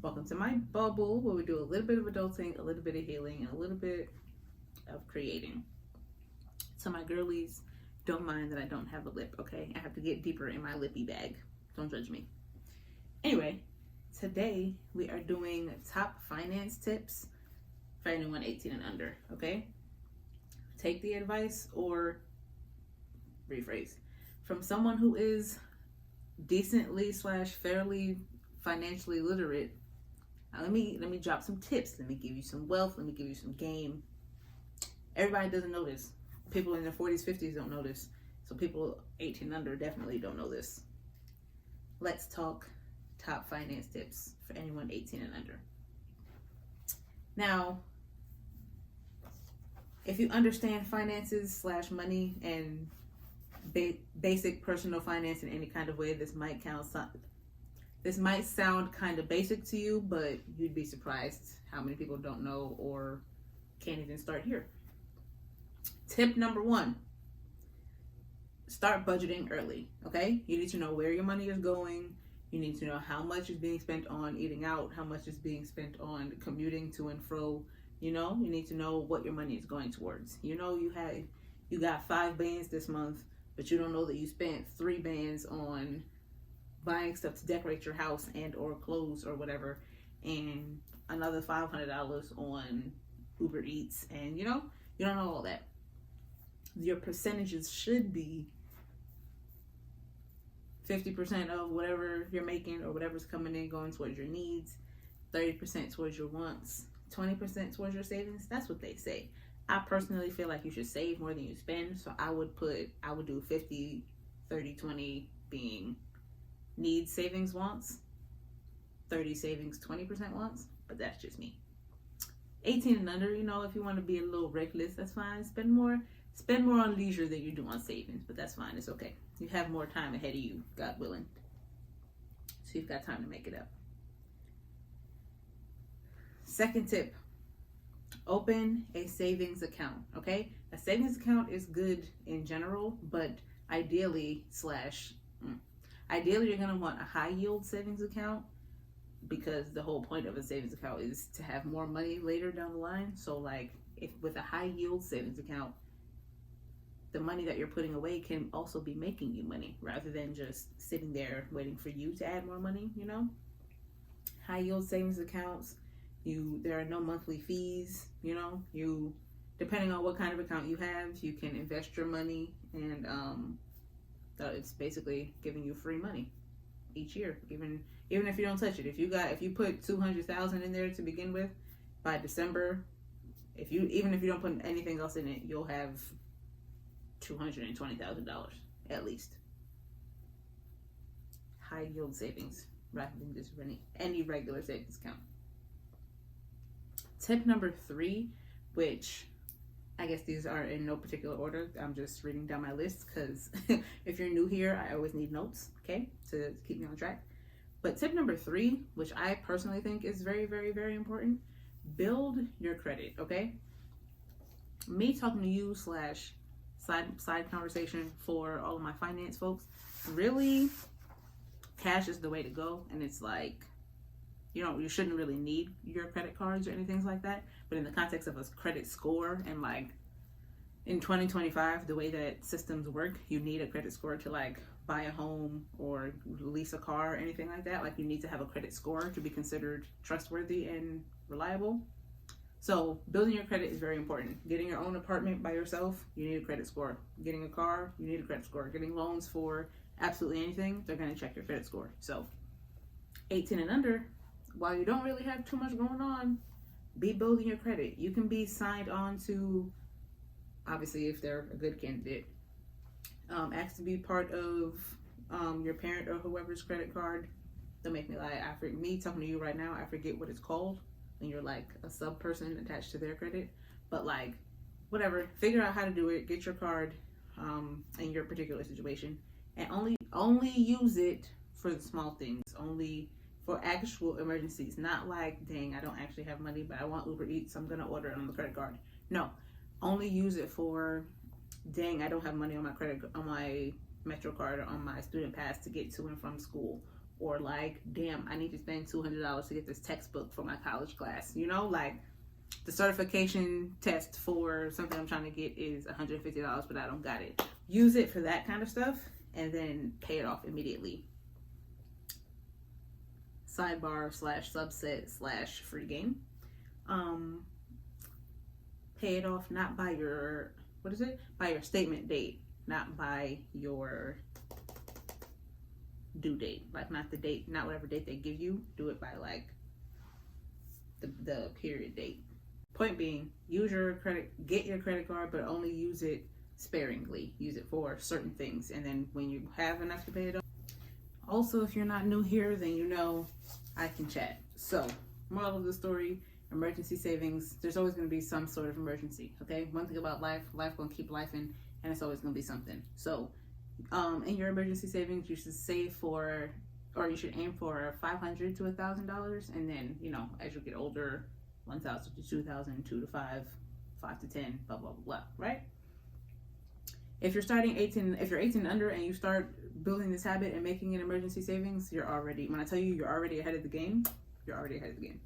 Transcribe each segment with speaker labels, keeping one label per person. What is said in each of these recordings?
Speaker 1: Welcome to my bubble where we do a little bit of adulting, a little bit of healing, and a little bit of creating. So my girlies, don't mind that I don't have a lip, okay? I have to get deeper in my lippy bag. Don't judge me. Anyway, today we are doing top finance tips for anyone 18 and under, okay? Take the advice or rephrase from someone who is decently / fairly financially literate. Now let me drop some tips. Let me give you some wealth. Let me give you some game. Everybody doesn't know this. People in their 40s, 50s don't know this. So people 18 under definitely don't know this. Let's talk top finance tips for anyone 18 and under. Now, if you understand finances / money and basic personal finance in any kind of way, this might sound kind of basic to you, but you'd be surprised how many people don't know or can't even start here. Tip number 1, start budgeting early, okay? You need to know where your money is going. You need to know how much is being spent on eating out, how much is being spent on commuting to and fro. You need to know what your money is going towards. You got 5 bands this month, but you don't know that you spent 3 bands on buying stuff to decorate your house and or clothes or whatever, and another $500 on Uber Eats, and you don't know all that. Your percentages should be 50% of whatever you're making or whatever's coming in going towards your needs, 30% towards your wants, 20% towards your savings. That's what they say. I personally feel like you should save more than you spend, so I would do 50, 30, 20 being needs, savings, wants, 30 savings, 20% wants, but that's just me. 18 and under, if you want to be a little reckless, that's fine. Spend more on leisure than you do on savings, but that's fine. It's okay. You have more time ahead of you, God willing. So you've got time to make it up. Second tip, open a savings account, okay? A savings account is good in general, but ideally you're going to want a high yield savings account, because the whole point of a savings account is to have more money later down the line. So if with a high yield savings account, the money that you're putting away can also be making you money rather than just sitting there waiting for you to add more money, High yield savings accounts, there are no monthly fees, you depending on what kind of account you have, you can invest your money, and it's basically giving you free money each year, even if you don't touch it. If you put $200,000 in there to begin with, by December, even if you don't put anything else in it, you'll have $220,000 at least. High yield savings rather than just any regular savings account. Tip number 3, which I guess these are in no particular order. I'm just reading down my list because if you're new here, I always need notes, okay, to keep me on track. But tip number 3, which I personally think is very, very, very important, build your credit, okay? Me talking to you / side conversation for all of my finance folks, really, cash is the way to go. And it's you shouldn't really need your credit cards or anything like that, but in the context of a credit score, and in 2025, the way that systems work, you need a credit score to buy a home or lease a car or anything like that. You need to have a credit score to be considered trustworthy and reliable. So building your credit is very important. Getting your own apartment by yourself, you need a credit score. Getting a car, you need a credit score. Getting loans for absolutely anything, they're going to check your credit score. So 18 and under, while you don't really have too much going on, be building your credit. You can be signed on to, obviously if they're a good candidate, ask to be part of your parent or whoever's credit card. Don't make me lie. Me talking to you right now, I forget what it's called when you're a sub person attached to their credit. But whatever, figure out how to do it. Get your card in your particular situation, and only use it for the small things. Only for actual emergencies. Not dang, I don't actually have money, but I want Uber Eats, so I'm gonna order it on the credit card. No, only use it for, dang, I don't have money on my Metro card or on my student pass to get to and from school, or like, damn, I need to spend $200 to get this textbook for my college class. You know, like the certification test for something I'm trying to get is $150, but I don't got it. Use it for that kind of stuff and then pay it off immediately. Sidebar / subset / free game. Pay it off not by your, by your statement date, not by your due date. Like not the date, not whatever date they give you. Do it by like the period date. Point being, get your credit card, but only use it sparingly. Use it for certain things, and then when you have enough to pay it off. Also, if you're not new here, then you know I can chat. So, moral of the story, emergency savings. There's always going to be some sort of emergency, okay? One thing about life going to keep life in, and it's always going to be something. So, in your emergency savings, you should save for, or you should aim for $500 to $1,000, and then, you know, as you get older, 1,000 to 2,000, 2 to 5, 5 to 10, blah, blah, blah, blah, right? If you're 18 and under and you start building this habit and making an emergency savings, when I tell you you're already ahead of the game, you're already ahead of the game.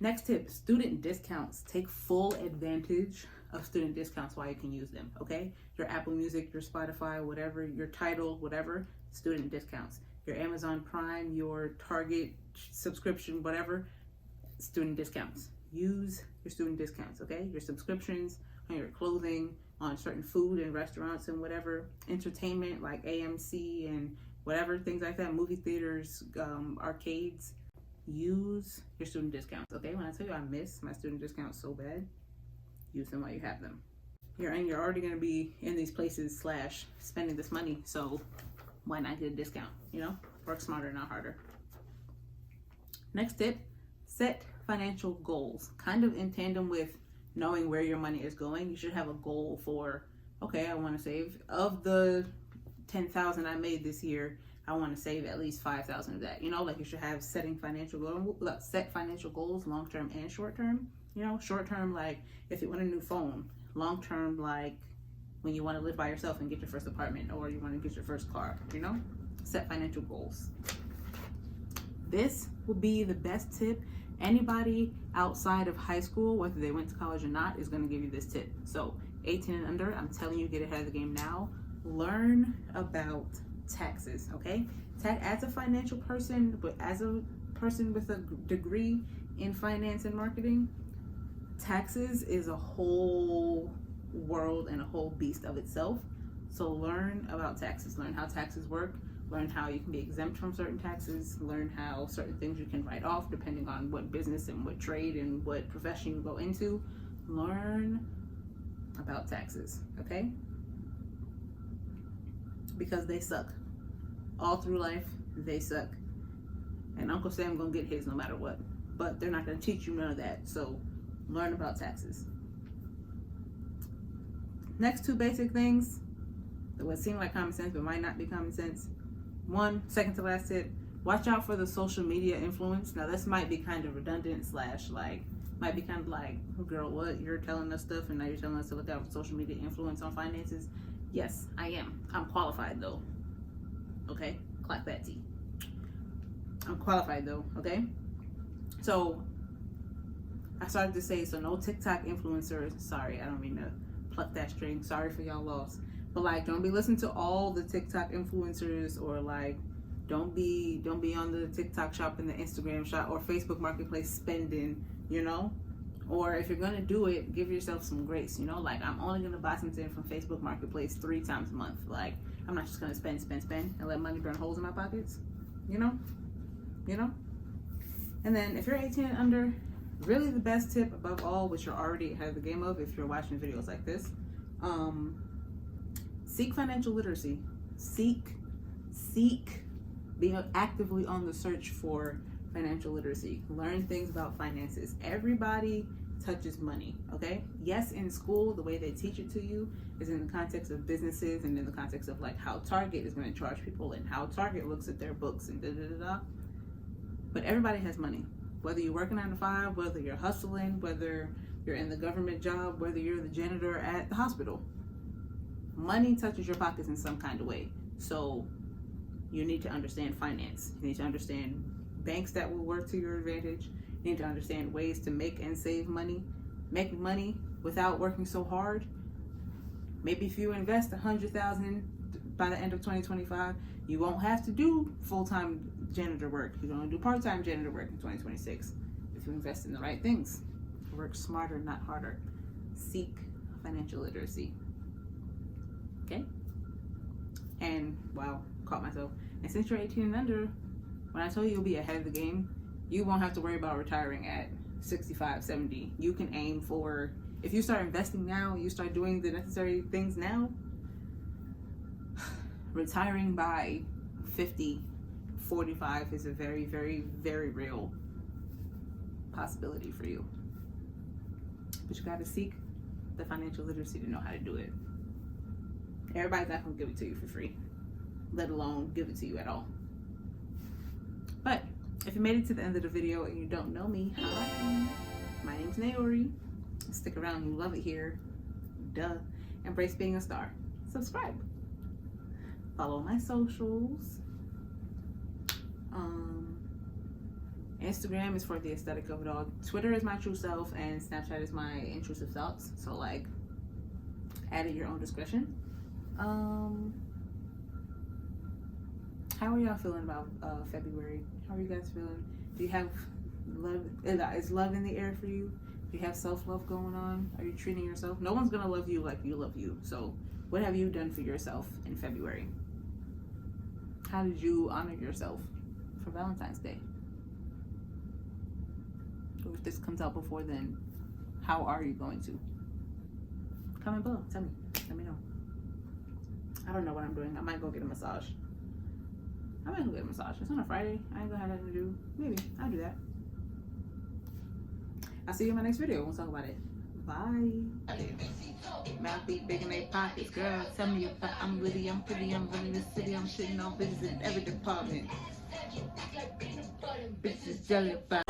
Speaker 1: Next tip, student discounts. Take full advantage of student discounts while you can use them, okay? Your Apple Music, your Spotify, whatever, your Tidal, whatever, student discounts. Your Amazon Prime, your Target subscription, whatever, student discounts. Use your student discounts, okay? Your subscriptions on your clothing, on certain food and restaurants and whatever, entertainment like AMC and whatever, things like that, movie theaters, arcades. Use your student discounts, okay? When I tell you I miss my student discounts so bad, use them while you have them. You're already going to be in these places / spending this money, so why not get a discount, you know? Work smarter, not harder. Next tip, set financial goals. Kind of in tandem with knowing where your money is going, you should have a goal for, okay, I want to save, of the $10,000 I made this year, I want to save at least $5,000 of that. You know, like you should have set financial goals, long-term and short-term. You know, short-term, like if you want a new phone. Long-term, like when you want to live by yourself and get your first apartment, or you want to get your first car, you know? Set financial goals. This will be the best tip. Anybody outside of high school, whether they went to college or not, is going to give you this tip. So 18 and under, I'm telling you, get ahead of the game now. Learn about taxes, okay? As a financial person, but as a person with a degree in finance and marketing, taxes is a whole world and a whole beast of itself. So learn about taxes. Learn how taxes work. Learn how you can be exempt from certain taxes. Learn how certain things you can write off depending on what business and what trade and what profession you go into. Learn about taxes, okay? Because they suck. All through life, they suck. And Uncle Sam gonna get his no matter what. But they're not gonna teach you none of that. So learn about taxes. Next two basic things that would seem like common sense but might not be common sense. One, second to last tip, watch out for the social media influence. Now this might be kind of redundant / might be kind of like, oh, girl, what? You're telling us stuff and now you're telling us to look out for social media influence on finances. Yes, I am. I'm qualified though. Okay? Clock that T. I'm qualified though, okay? So I started to say, so no TikTok influencers. Sorry, I don't mean to pluck that string. Sorry for y'all lost. But like, don't be listening to all the TikTok influencers, or like, don't be on the TikTok shop and the Instagram shop or Facebook Marketplace spending, you know? Or if you're gonna do it, give yourself some grace, you know? Like, I'm only gonna buy something from Facebook Marketplace 3 times a month. Like, I'm not just gonna spend and let money burn holes in my pockets, you know? You know? And then if you're 18 and under, really the best tip above all, which you're already ahead of the game of if you're watching videos like this, seek financial literacy. Be actively on the search for financial literacy. Learn things about finances. Everybody touches money, okay? Yes, in school, the way they teach it to you is in the context of businesses and in the context of like how Target is going to charge people and how Target looks at their books and da-da-da-da. But everybody has money. Whether you're working 9 to 5, whether you're hustling, whether you're in the government job, whether you're the janitor at the hospital. Money touches your pockets in some kind of way. So you need to understand finance. You need to understand banks that will work to your advantage. You need to understand ways to make and save money, make money without working so hard. Maybe if you invest $100,000 by the end of 2025, you won't have to do full-time janitor work. You're going to do part-time janitor work in 2026 if you invest in the right things. Work smarter, not harder. Seek financial literacy. Okay? And wow, caught myself. And since you're 18 and under, when I tell you you'll be ahead of the game, you won't have to worry about retiring at 65, 70. You can aim for, if you start investing now, you start doing the necessary things now, retiring by 50, 45 is a very, very, very real possibility for you. But you gotta seek the financial literacy to know how to do it. Everybody's not gonna give it to you for free, let alone give it to you at all. But if you made it to the end of the video and you don't know me, hi, my name's Naori. Stick around, you love it here. Duh. Embrace being a star. Subscribe. Follow my socials. Instagram is for the aesthetic of it all. Twitter is my true self, and Snapchat is my intrusive thoughts. So like, add at your own discretion. How are y'all feeling about February? How are you guys feeling? Do you have love? Is love in the air for you? Do you have self-love going on? Are you treating yourself? No one's gonna love you like you love you. So what have you done for yourself in February? How did you honor yourself for Valentine's Day? Or if this comes out before then, how are you going to? Comment below. Tell me. Let me know. I don't know what I'm doing. I might go get a massage. It's on a Friday. I ain't gonna have nothing to do. Maybe. I'll do that. I'll see you in my next video. We'll talk about it. Bye. Mouth beat big in their pockets. Girl, tell me about I'm witty, I'm pretty, I'm running the city, I'm shitting on business in every department. Bitches jelly about